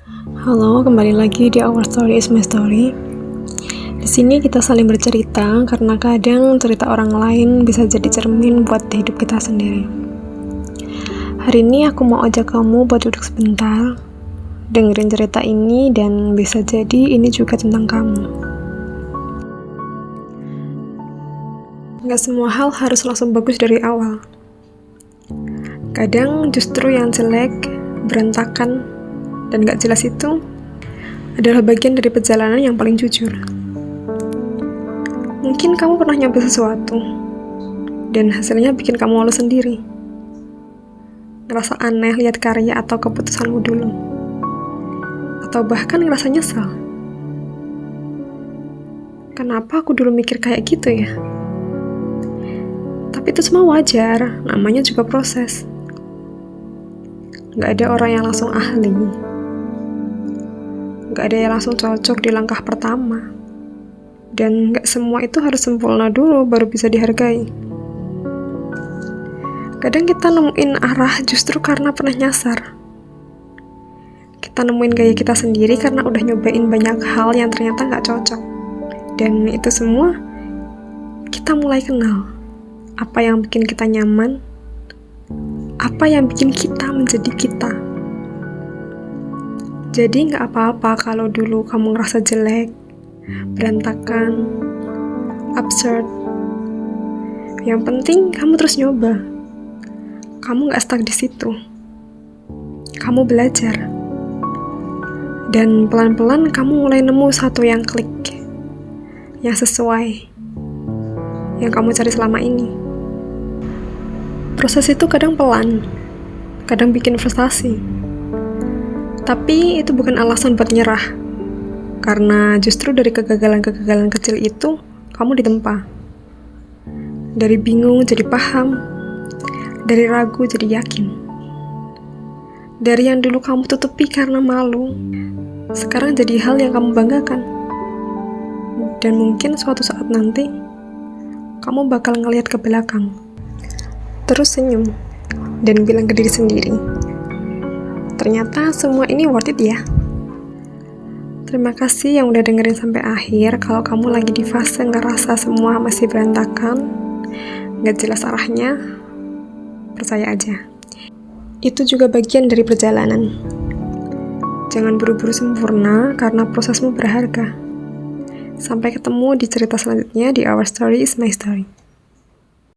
Halo, kembali lagi di Our Story is My Story. Di sini kita saling bercerita karena kadang cerita orang lain bisa jadi cermin buat hidup kita sendiri. Hari ini aku mau ajak kamu buat duduk sebentar, dengerin cerita ini dan bisa jadi ini juga tentang kamu. Gak semua hal harus langsung bagus dari awal. Kadang justru yang jelek, berantakan, dan gak jelas itu adalah bagian dari perjalanan yang paling jujur. Mungkin kamu pernah nyoba sesuatu dan hasilnya bikin kamu malu sendiri, ngerasa aneh lihat karya atau keputusanmu dulu, atau bahkan ngerasa nyesal. Kenapa aku dulu mikir kayak gitu ya? Tapi itu semua wajar, namanya juga proses. Gak ada orang yang langsung ahli, gak ada yang langsung cocok di langkah pertama, dan gak semua itu harus sempurna dulu baru bisa dihargai. Kadang kita nemuin arah justru karena pernah nyasar. Kita nemuin gaya kita sendiri karena udah nyobain banyak hal yang ternyata gak cocok. Dan itu semua kita mulai kenal apa yang bikin kita nyaman, apa yang bikin kita menjadi kita. Jadi gak apa-apa kalau dulu kamu ngerasa jelek, berantakan, absurd. Yang penting kamu terus nyoba. Kamu gak stuck di situ. Kamu belajar. Dan pelan-pelan kamu mulai nemu satu yang klik, yang sesuai, yang kamu cari selama ini. Proses itu kadang pelan, kadang bikin frustasi. Tapi itu bukan alasan buat nyerah. Karena justru dari kegagalan-kegagalan kecil itu, kamu ditempa. Dari bingung jadi paham, dari ragu jadi yakin. Dari yang dulu kamu tutupi karena malu, sekarang jadi hal yang kamu banggakan. Dan mungkin suatu saat nanti, kamu bakal ngelihat ke belakang, terus senyum, dan bilang ke diri sendiri, ternyata semua ini worth it ya. Terima kasih yang udah dengerin sampai akhir. Kalau kamu lagi di fase ngerasa semua masih berantakan, gak jelas arahnya, percaya aja. Itu juga bagian dari perjalanan. Jangan buru-buru sempurna karena prosesmu berharga. Sampai ketemu di cerita selanjutnya di Our Story is My Story.